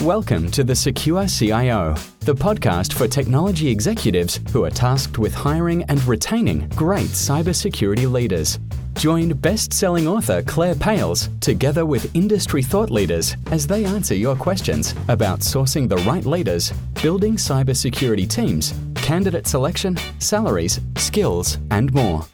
Welcome to the Secure CIO, the podcast for technology executives who are tasked with hiring and retaining great cybersecurity leaders. Join best-selling author Claire Pales together with industry thought leaders as they answer your questions about sourcing the right leaders, building cybersecurity teams, candidate selection, salaries, skills, and more.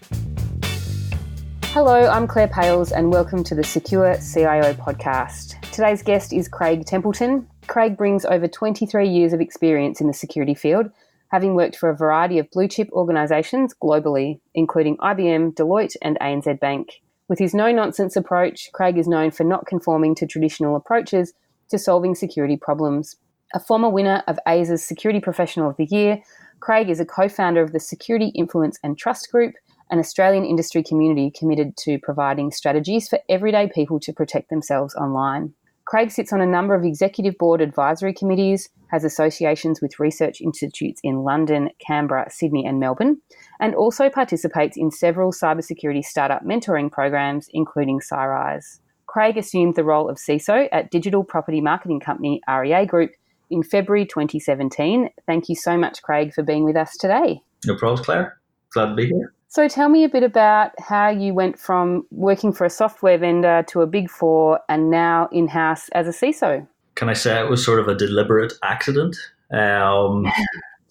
Hello, I'm Claire Pales and welcome to the Secure CIO podcast. Today's guest is Craig Templeton. Craig brings over 23 years of experience in the security field, having worked for a variety of blue-chip organisations globally, including IBM, Deloitte and ANZ Bank. With his no-nonsense approach, Craig is known for not conforming to traditional approaches to solving security problems. A former winner of ASA's Security Professional of the Year, Craig is a co-founder of the Security Influence and Trust Group, an Australian industry community committed to providing strategies for everyday people to protect themselves online. Craig sits on a number of executive board advisory committees, has associations with research institutes in London, Canberra, Sydney and Melbourne, and also participates in several cybersecurity startup mentoring programs, including CyRise. Craig assumed the role of CISO at digital property marketing company REA Group in February 2017. Thank you so much, Craig, for being with us today. No problems, Claire. Glad to be here. So tell me a bit about how you went from working for a software vendor to a Big Four and now in-house as a CISO. Can I say it was sort of a deliberate accident? So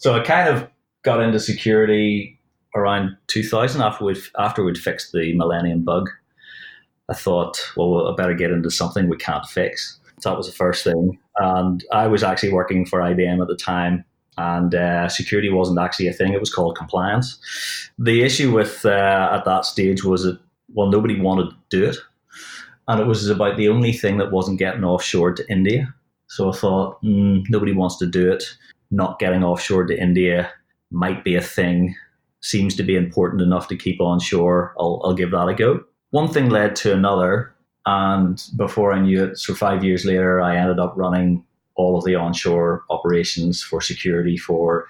I kind of got into security around 2000 after we'd fixed the Millennium bug. I thought, well, I better get into something we can't fix. So that was the first thing. And I was actually working for IBM at the time. And security wasn't actually a thing. It was called compliance. The issue with at that stage was that, well, nobody wanted to do it. And it was about the only thing that wasn't getting offshore to India. So I thought, nobody wants to do it. Not getting offshore to India might be a thing. Seems to be important enough to keep onshore. I'll give that a go. One thing led to another. And before I knew it, so 5 years later, I ended up running all of the onshore operations for security for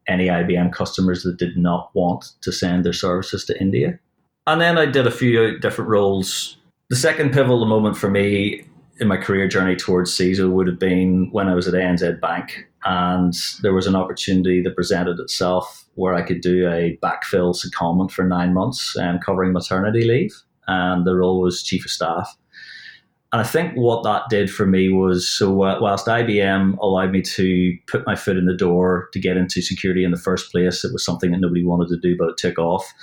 any IBM customers that did not want to send their services to India. And then I did a few different roles. The second pivotal moment for me in my career journey towards CISO would have been when I was at ANZ Bank, and there was an opportunity that presented itself where I could do a backfill secondment for 9 months covering maternity leave, and the role was Chief of Staff. And I think what that did for me was, so whilst IBM allowed me to put my foot in the door to get into security in the first place, it was something that nobody wanted to do, but it took off.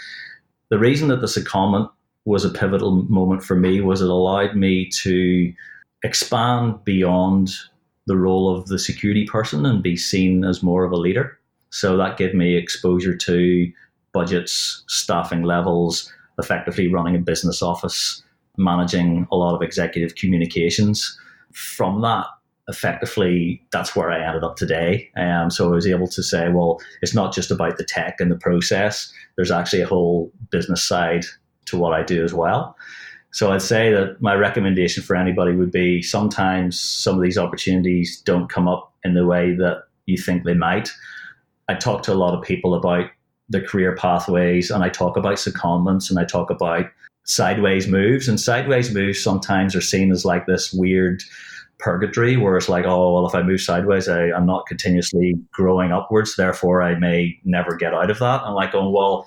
The reason that the secondment was a pivotal moment for me was it allowed me to expand beyond the role of the security person and be seen as more of a leader. So that gave me exposure to budgets, staffing levels, effectively running a business office, managing a lot of executive communications. From that, effectively, that's where I ended up today. So I was able to say, well, it's not just about the tech and the process. There's actually a whole business side to what I do as well. So I'd say that my recommendation for anybody would be sometimes some of these opportunities don't come up in the way that you think they might. I talk to a lot of people about the career pathways, and I talk about secondments, and I talk about sideways moves, and sideways moves sometimes are seen as like this weird purgatory where it's like, oh, well, if I move sideways, I'm not continuously growing upwards, therefore I may never get out of that. I'm like, oh, well,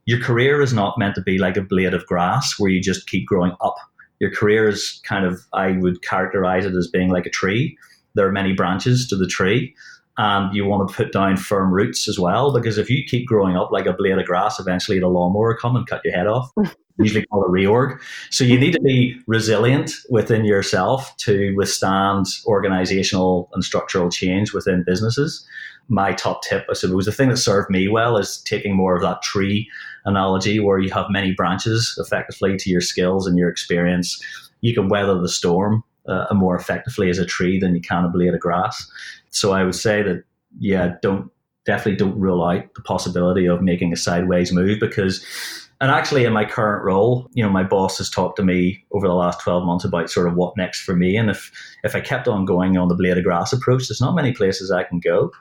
your career is not meant to be like a blade of grass where you just keep growing up. Your career is kind of, I would characterize it as being like a tree. There are many branches to the tree, and you want to put down firm roots as well, because if you keep growing up like a blade of grass, eventually the lawnmower will come and cut your head off. Usually called a reorg. So you need to be resilient within yourself to withstand organizational and structural change within businesses. My top tip, I suppose, the thing that served me well is taking more of that tree analogy where you have many branches effectively to your skills and your experience. You can weather the storm more effectively as a tree than you can a blade of grass. So I would say that, definitely don't rule out the possibility of making a sideways move, because, and actually in my current role, my boss has talked to me over the last 12 months about sort of what next for me. And if I kept on going on the blade of grass approach, there's not many places I can go.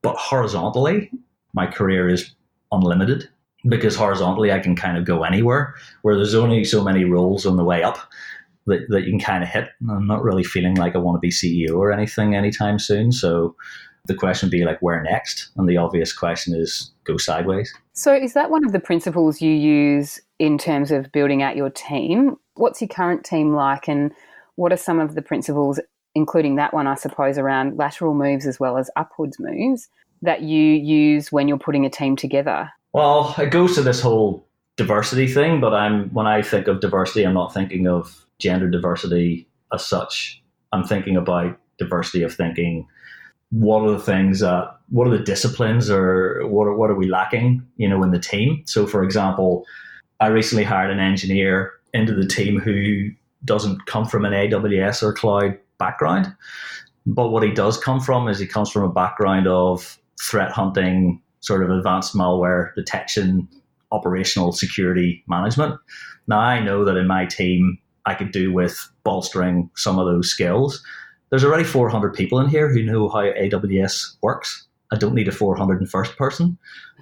But horizontally, my career is unlimited, because horizontally I can kind of go anywhere, where there's only so many roles on the way up. that you can kind of hit. I'm not really feeling like I want to be CEO or anything anytime soon. So the question would be like, where next? And the obvious question is go sideways. So is that one of the principles you use in terms of building out your team? What's your current team like, and what are some of the principles, including that one, I suppose, around lateral moves as well as upwards moves that you use when you're putting a team together? Well, it goes to this whole diversity thing, but when I think of diversity, I'm not thinking of gender diversity as such. I'm thinking about diversity of thinking. What are the disciplines, or what are we lacking, in the team? So, for example, I recently hired an engineer into the team who doesn't come from an AWS or cloud background. But what he does come from is he comes from a background of threat hunting, sort of advanced malware detection, operational security management. Now, I know that in my team, I could do with bolstering some of those skills. There's already 400 people in here who know how AWS works. I don't need a 401st person.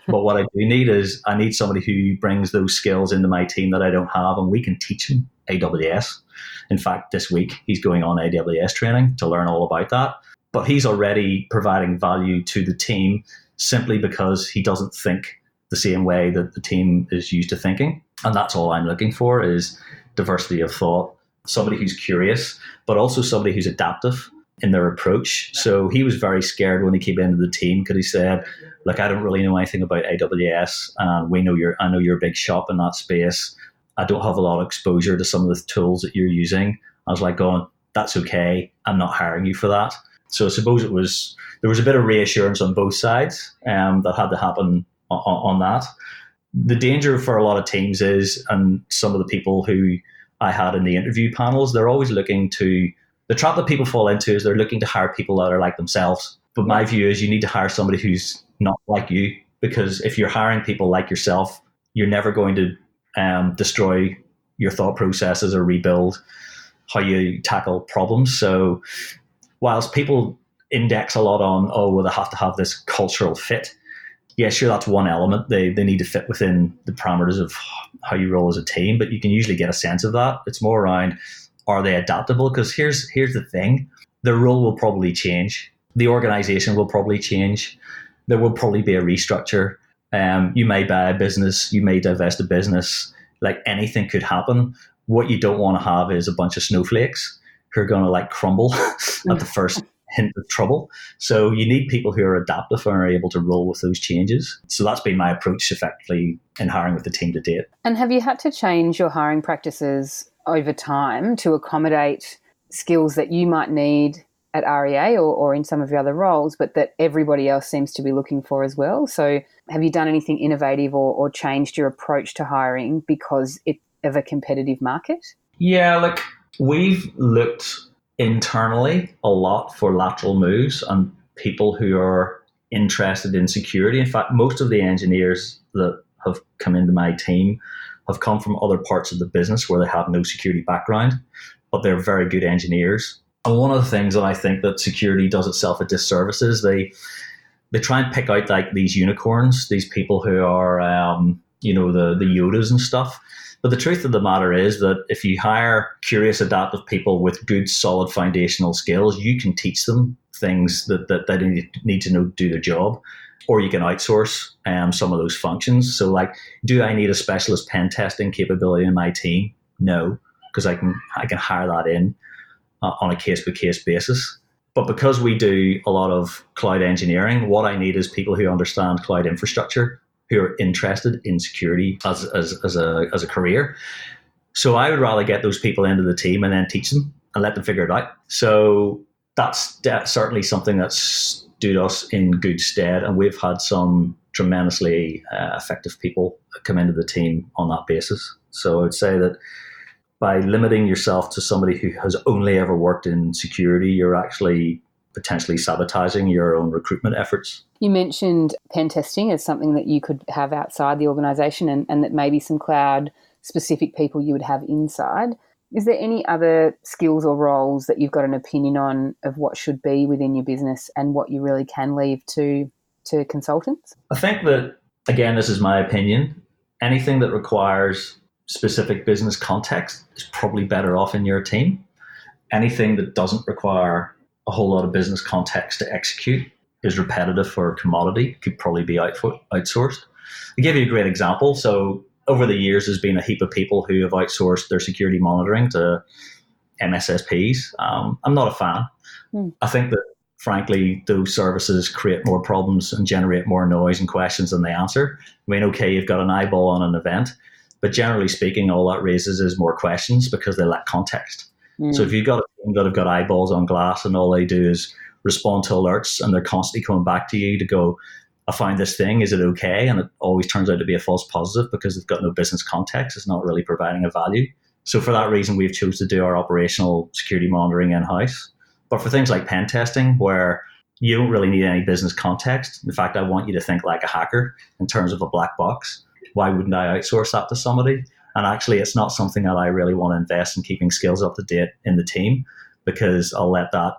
But what I do need is I need somebody who brings those skills into my team that I don't have, and we can teach him AWS. In fact, this week he's going on AWS training to learn all about that. But he's already providing value to the team simply because he doesn't think the same way that the team is used to thinking. And that's all I'm looking for, is diversity of thought, somebody who's curious, but also somebody who's adaptive in their approach. So he was very scared when he came into the team because he said, look, I don't really know anything about AWS, and I know you're a big shop in that space. I don't have a lot of exposure to some of the tools that you're using. I was like going, that's okay. I'm not hiring you for that. So I suppose there was a bit of reassurance on both sides that had to happen on that. The danger for a lot of teams is, and some of the people who I had in the interview panels, they're always the trap that people fall into is they're looking to hire people that are like themselves. But my view is you need to hire somebody who's not like you, because if you're hiring people like yourself, you're never going to destroy your thought processes or rebuild how you tackle problems. So whilst people index a lot on, they have to have this cultural fit. Yeah, sure, that's one element. They need to fit within the parameters of how you roll as a team, but you can usually get a sense of that. It's more around, are they adaptable? Because here's the thing. Their role will probably change. The organization will probably change. There will probably be a restructure. You may buy a business. You may divest a business. Like, anything could happen. What you don't want to have is a bunch of snowflakes who are going to crumble at the first hint of trouble. So you need people who are adaptive and are able to roll with those changes. So that's been my approach effectively in hiring with the team to date. And have you had to change your hiring practices over time to accommodate skills that you might need at REA or in some of your other roles, but that everybody else seems to be looking for as well? So have you done anything innovative or changed your approach to hiring because of a competitive market? Yeah, we've looked internally a lot for lateral moves and people who are interested in security. In fact, most of the engineers that have come into my team have come from other parts of the business where they have no security background, but they're very good engineers. And one of the things that I think that security does itself a disservice is they try and pick out these unicorns, these people who are, the Yodas and stuff. But the truth of the matter is that if you hire curious, adaptive people with good, solid foundational skills, you can teach them things that they need to know to do their job, or you can outsource some of those functions. So, do I need a specialist pen testing capability in my team? No, because I can hire that in on a case-by-case basis. But because we do a lot of cloud engineering, what I need is people who understand cloud infrastructure, who are interested in security as a career. So I would rather get those people into the team and then teach them and let them figure it out. So that's certainly something that's stood us in good stead. And we've had some tremendously effective people come into the team on that basis. So I would say that by limiting yourself to somebody who has only ever worked in security, you're actually potentially sabotaging your own recruitment efforts. You mentioned pen testing as something that you could have outside the organisation and that maybe some cloud-specific people you would have inside. Is there any other skills or roles that you've got an opinion on of what should be within your business and what you really can leave to consultants? I think that, again, this is my opinion, anything that requires specific business context is probably better off in your team. Anything that doesn't require a whole lot of business context to execute, is repetitive or commodity, could probably be outsourced. To give you a great example, so over the years, there's been a heap of people who have outsourced their security monitoring to MSSPs. I'm not a fan. I think that, frankly, those services create more problems and generate more noise and questions than they answer. I mean, okay, you've got an eyeball on an event, but generally speaking, all that raises is more questions because they lack context. So if you've got a team that have got eyeballs on glass and all they do is respond to alerts and they're constantly coming back to you to go, I found this thing, is it okay? And it always turns out to be a false positive because they've got no business context. It's not really providing a value. So for that reason, we've chosen to do our operational security monitoring in-house. But for things like pen testing, where you don't really need any business context, in fact, I want you to think like a hacker in terms of a black box. Why wouldn't I outsource that to somebody? And actually, it's not something that I really want to invest in keeping skills up to date in the team, because I'll let that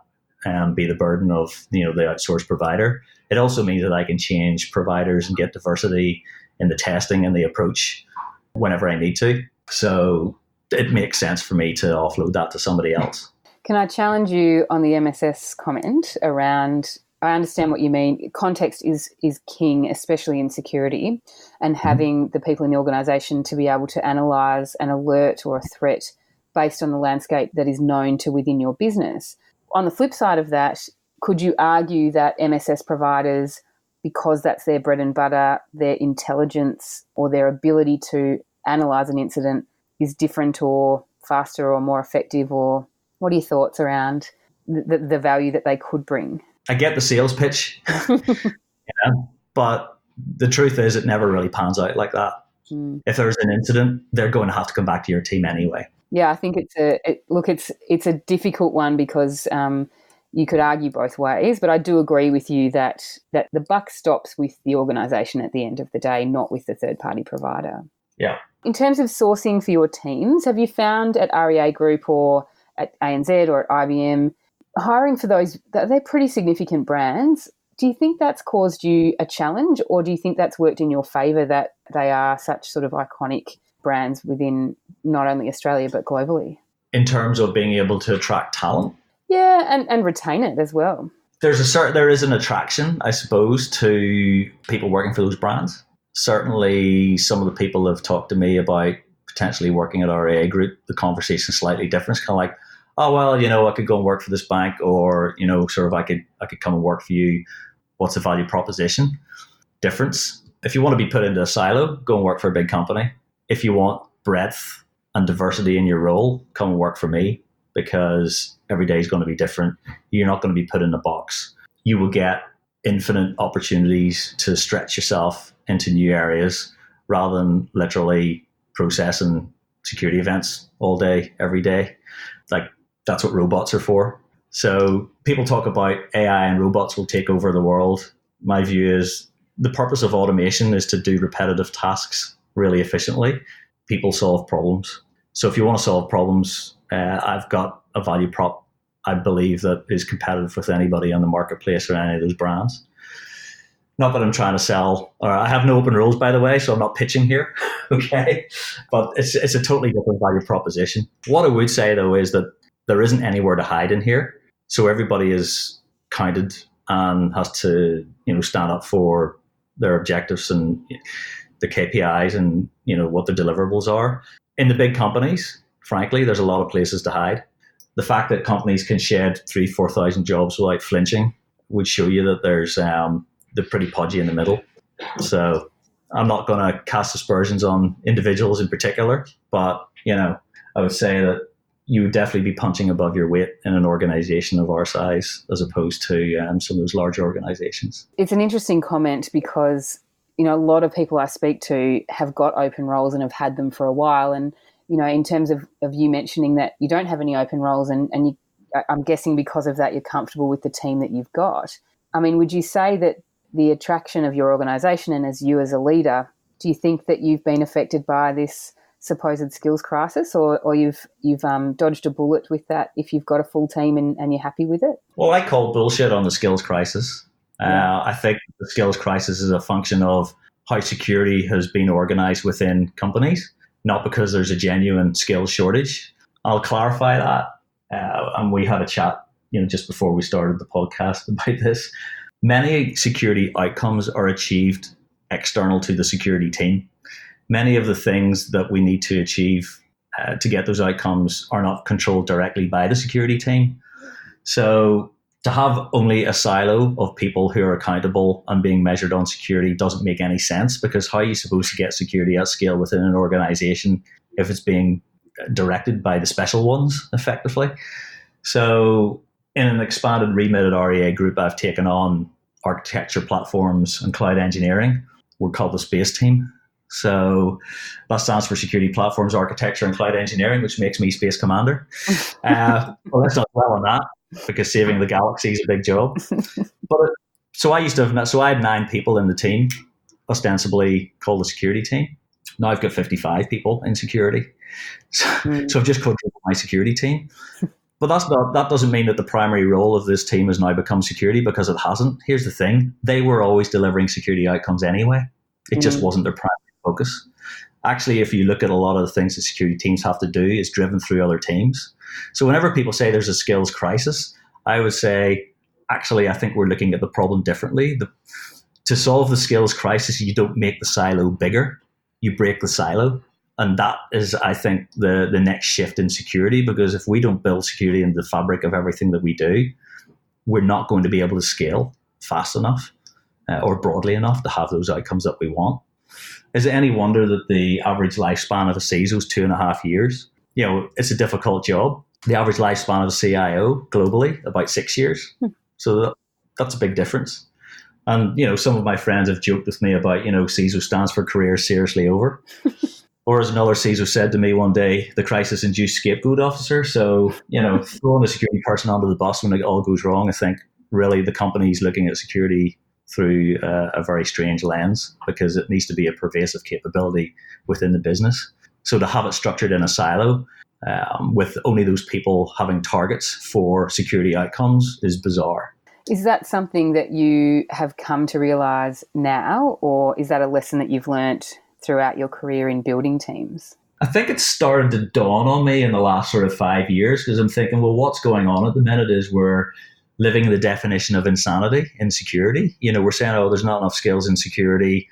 be the burden of the outsourced provider. It also means that I can change providers and get diversity in the testing and the approach whenever I need to. So it makes sense for me to offload that to somebody else. Can I challenge you on the MSS comment around, I understand what you mean. Context is king, especially in security, and having the people in the organisation to be able to analyse an alert or a threat based on the landscape that is known to within your business. On the flip side of that, could you argue that MSS providers, because that's their bread and butter, their intelligence or their ability to analyse an incident is different or faster or more effective? Or what are your thoughts around the value that they could bring? I get the sales pitch, but the truth is it never really pans out like that. If there's an incident, they're going to have to come back to your team anyway. Yeah, I think it's a difficult one because you could argue both ways, but I do agree with you that the buck stops with the organisation at the end of the day, not with the third-party provider. Yeah. In terms of sourcing for your teams, have you found at REA Group or at ANZ or at IBM, hiring for those, they're pretty significant brands. Do you think that's caused you a challenge, or do you think that's worked in your favour that they are such sort of iconic brands within not only Australia but globally? In terms of being able to attract talent? Yeah, and retain it as well. There is an attraction, I suppose, to people working for those brands. Certainly some of the people have talked to me about potentially working at REA Group. The conversation is slightly different. It's kind of like, oh, well, I could go and work for this bank, or, sort of I could come and work for you. What's the value proposition? Difference. If you want to be put into a silo, go and work for a big company. If you want breadth and diversity in your role, come and work for me, because every day is going to be different. You're not going to be put in a box. You will get infinite opportunities to stretch yourself into new areas rather than literally processing security events all day, every day. Like, that's what robots are for. So people talk about AI and robots will take over the world. My view is the purpose of automation is to do repetitive tasks really efficiently. People solve problems. So if you want to solve problems, I've got a value prop, I believe, that is competitive with anybody on the marketplace or any of those brands. Not that I'm trying to sell, or I have no open roles, by the way, so I'm not pitching here, okay? But it's a totally different value proposition. What I would say, though, is that there isn't anywhere to hide in here. So everybody is counted and has to, stand up for their objectives and the KPIs and, what their deliverables are. In the big companies, frankly, there's a lot of places to hide. The fact that companies can shed 3,000-4,000 jobs without flinching would show you that they're pretty podgy in the middle. So I'm not going to cast aspersions on individuals in particular, but, I would say that you would definitely be punching above your weight in an organization of our size as opposed to some of those larger organizations. It's an interesting comment because, a lot of people I speak to have got open roles and have had them for a while. And, in terms of you mentioning that you don't have any open roles and I'm guessing because of that you're comfortable with the team that you've got. I mean, would you say that the attraction of your organisation and as you as a leader, do you think that you've been affected by this supposed skills crisis, or you've dodged a bullet with that if you've got a full team and you're happy with it? Well, I call bullshit on the skills crisis. I think the skills crisis is a function of how security has been organised within companies. not because there's a genuine skills shortage. I'll clarify that. And we had a chat, just before we started the podcast about this. Many security outcomes are achieved external to the security team. Many of the things that we need to achieve to get those outcomes are not controlled directly by the security team. So to have only a silo of people who are accountable and being measured on security doesn't make any sense, because how are you supposed to get security at scale within an organization if it's being directed by the special ones, effectively? So in an expanded remit at REA Group, I've taken on architecture platforms and cloud engineering. We're called the Space Team. So that stands for Security Platforms, Architecture and Cloud Engineering, which makes me Space Commander. Well, let's not dwell on that, because saving the galaxy is a big job. So I had 9 people in the team, ostensibly called the security team. Now I've got 55 people in security. So I've just quadrupled my security team. But that doesn't mean that the primary role of this team has now become security, because it hasn't. Here's the thing. They were always delivering security outcomes anyway. It just wasn't their primary focus. Actually, if you look at a lot of the things that security teams have to do, is driven through other teams. So whenever people say there's a skills crisis, I would say, actually, I think we're looking at the problem differently. To solve the skills crisis, you don't make the silo bigger, you break the silo. And that is, I think, the next shift in security, because if we don't build security into the fabric of everything that we do, we're not going to be able to scale fast enough or broadly enough to have those outcomes that we want. Is it any wonder that the average lifespan of a CISO is 2.5 years? It's a difficult job. The average lifespan of a CIO globally, about 6 years. So that's a big difference. And, some of my friends have joked with me about, CISO stands for career seriously over. Or as another CISO said to me one day, the crisis-induced scapegoat officer. So, throwing a security person under the bus when it all goes wrong, I think really the company's looking at security through a very strange lens, because it needs to be a pervasive capability within the business. So to have it structured in a silo with only those people having targets for security outcomes is bizarre. Is that something that you have come to realise now, or is that a lesson that you've learnt throughout your career in building teams? I think it's started to dawn on me in the last sort of 5 years, because I'm thinking, well, what's going on at the minute is we're living the definition of insanity in security. We're saying, there's not enough skills in security,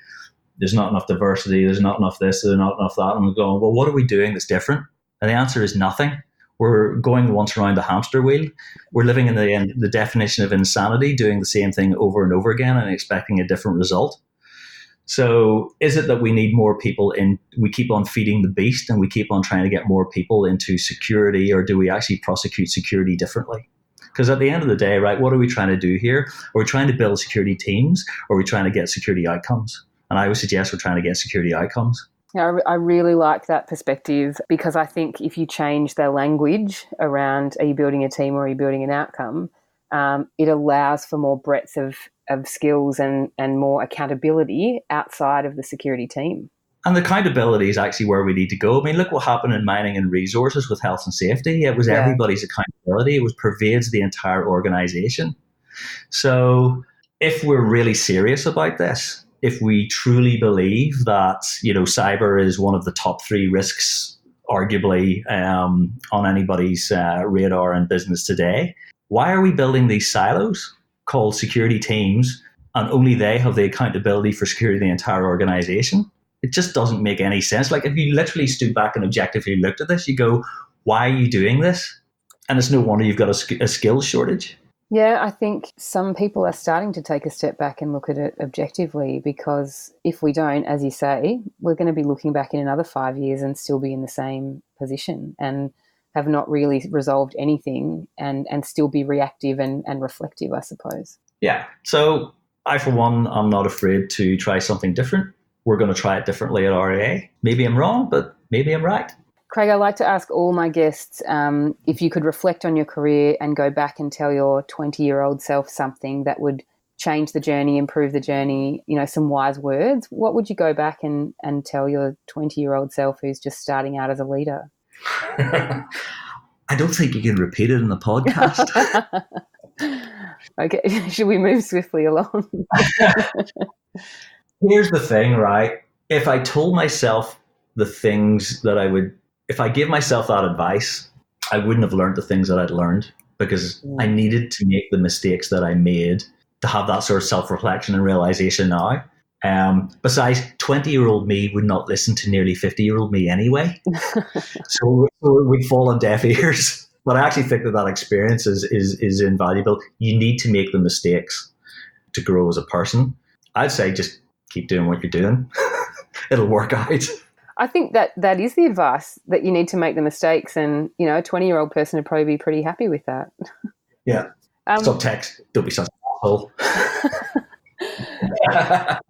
there's not enough diversity, there's not enough this, there's not enough that. And we're going, well, what are we doing that's different? And the answer is nothing. We're going once around the hamster wheel. We're living in the definition of insanity, doing the same thing over and over again and expecting a different result. So is it that we need more people in, we keep on feeding the beast and we keep on trying to get more people into security, or do we actually prosecute security differently? Because at the end of the day, right, what are we trying to do here? Are we trying to build security teams, or are we trying to get security outcomes? And I would suggest we're trying to get security outcomes. Yeah, I really like that perspective, because I think if you change the language around, are you building a team or are you building an outcome, it allows for more breadth of skills and more accountability outside of the security team. And the accountability is actually where we need to go. I mean, look what happened in mining and resources with health and safety. It was everybody's accountability. It pervades the entire organization. So if we're really serious about this, if we truly believe that, cyber is one of the top 3 risks, arguably, on anybody's radar in business today, why are we building these silos called security teams, and only they have the accountability for security the entire organization? It just doesn't make any sense. Like, if you literally stood back and objectively looked at this, you go, why are you doing this? And it's no wonder you've got a skills shortage. Yeah, I think some people are starting to take a step back and look at it objectively, because if we don't, as you say, we're going to be looking back in another 5 years and still be in the same position and have not really resolved anything and still be reactive and reflective, I suppose. Yeah. So I, for one, I'm not afraid to try something different. We're going to try it differently at REA. Maybe I'm wrong, but maybe I'm right. Craig, I like to ask all my guests if you could reflect on your career and go back and tell your 20-year-old self something that would change the journey, improve the journey, some wise words, what would you go back and tell your 20-year-old self who's just starting out as a leader? I don't think you can repeat it in the podcast. Okay, should we move swiftly along? Here's the thing, right? If I told myself the things that I would, if I gave myself that advice, I wouldn't have learned the things that I'd learned, because I needed to make the mistakes that I made to have that sort of self-reflection and realization now. Besides, 20-year-old me would not listen to nearly 50-year-old me anyway. so we'd fall on deaf ears. But I actually think that experience is invaluable. You need to make the mistakes to grow as a person. I'd say just keep doing what you're doing. It'll work out. I think that is the advice, that you need to make the mistakes, and a 20-year-old person would probably be pretty happy with that. Yeah. Subtext, don't be such an asshole.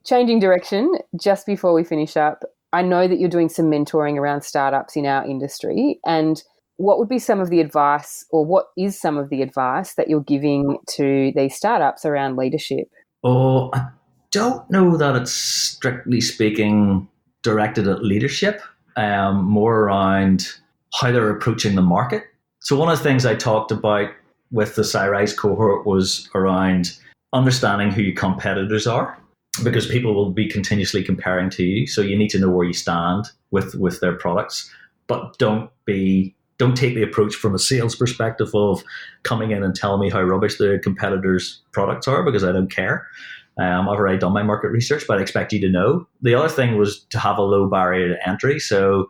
Changing direction, just before we finish up, I know that you're doing some mentoring around startups in our industry, and what would be some of the advice, or what is some of the advice that you're giving to these startups around leadership? Oh, I don't know that it's strictly speaking directed at leadership, more around how they're approaching the market. So one of the things I talked about with the CyRise cohort was around understanding who your competitors are, because people will be continuously comparing to you. So you need to know where you stand with their products, but don't take the approach from a sales perspective of coming in and telling me how rubbish the competitors' products are, because I don't care. I've already done my market research, but I expect you to know. The other thing was to have a low barrier to entry. So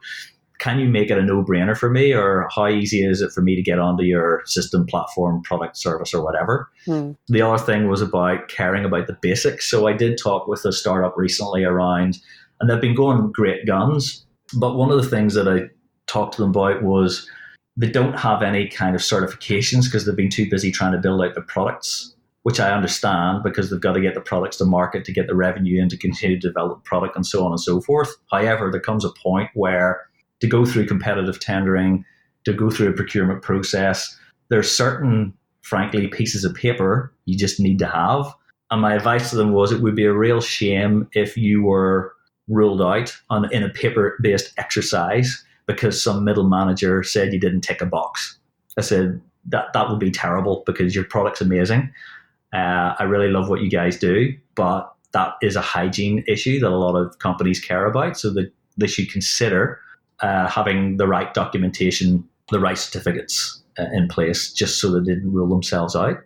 can you make it a no-brainer for me, or how easy is it for me to get onto your system, platform, product, service, or whatever? The other thing was about caring about the basics. So I did talk with a startup recently around, and they've been going great guns, but one of the things that I talked to them about was they don't have any kind of certifications because they've been too busy trying to build out the products, which I understand, because they've got to get the products to market to get the revenue in to continue to develop the product and so on and so forth. However, there comes a point where to go through competitive tendering, to go through a procurement process, there's certain, frankly, pieces of paper you just need to have. And my advice to them was it would be a real shame if you were ruled out in a paper-based exercise because some middle manager said you didn't tick a box. I said, that would be terrible, because your product's amazing. I really love what you guys do, but that is a hygiene issue that a lot of companies care about, so that they should consider having the right documentation, the right certificates in place, just so they didn't rule themselves out.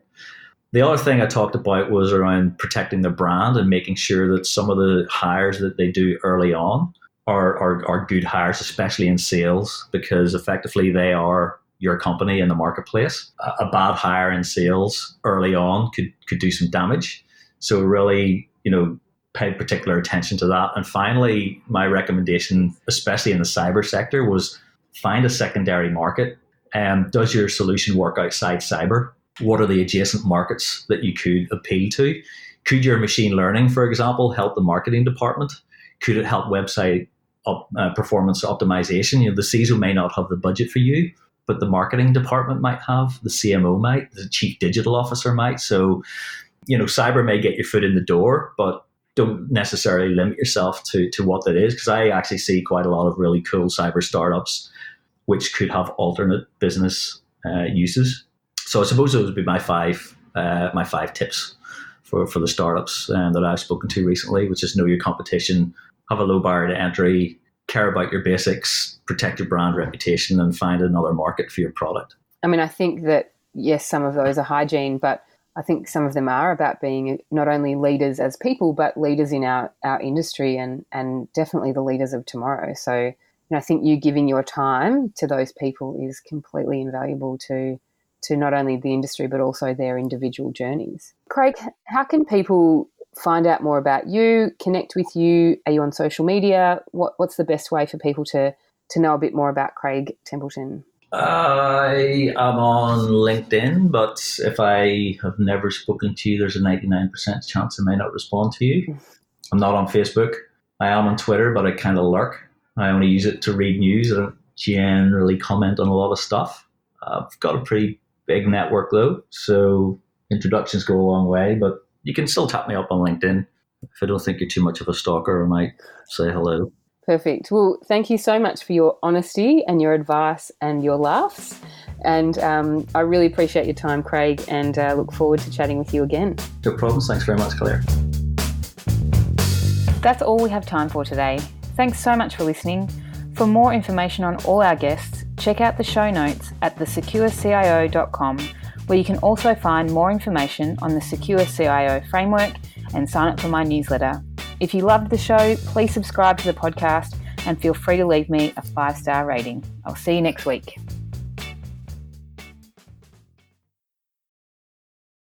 The other thing I talked about was around protecting their brand and making sure that some of the hires that they do early on are good hires, especially in sales, because effectively they are your company in the marketplace. A bad hire in sales early on could do some damage. So really, pay particular attention to that. And finally, my recommendation, especially in the cyber sector, was find a secondary market. Does your solution work outside cyber? What are the adjacent markets that you could appeal to? Could your machine learning, for example, help the marketing department? Could it help website performance optimization? The CISO may not have the budget for you, but the marketing department might have, the CMO might, the chief digital officer might. So, cyber may get your foot in the door, but don't necessarily limit yourself to what that is, because I actually see quite a lot of really cool cyber startups which could have alternate business uses. So I suppose those would be my five tips for the startups that I've spoken to recently, which is know your competition, have a low barrier to entry, care about your basics, protect your brand reputation, and find another market for your product. I mean, I think that, yes, some of those are hygiene, but I think some of them are about being not only leaders as people, but leaders in our industry and definitely the leaders of tomorrow. So, I think you giving your time to those people is completely invaluable to not only the industry, but also their individual journeys. Craig, how can people find out more about you, connect with you? Are you on social media? What's the best way for people to know a bit more about Craig Templeton? I am on LinkedIn, but if I have never spoken to you, there's a 99% chance I may not respond to you. I'm not on Facebook. I am on Twitter, but I kind of lurk. I only use it to read news. I don't generally comment on a lot of stuff. I've got a pretty big network though, so introductions go a long way, but you can still tap me up on LinkedIn. If I don't think you're too much of a stalker, I might say hello. Perfect. Well, thank you so much for your honesty and your advice and your laughs. And I really appreciate your time, Craig, and look forward to chatting with you again. No problems. Thanks very much, Claire. That's all we have time for today. Thanks so much for listening. For more information on all our guests, check out the show notes at thesecurecio.com, where you can also find more information on the Secure CIO framework and sign up for my newsletter. If you loved the show, please subscribe to the podcast and feel free to leave me a 5-star rating. I'll see you next week.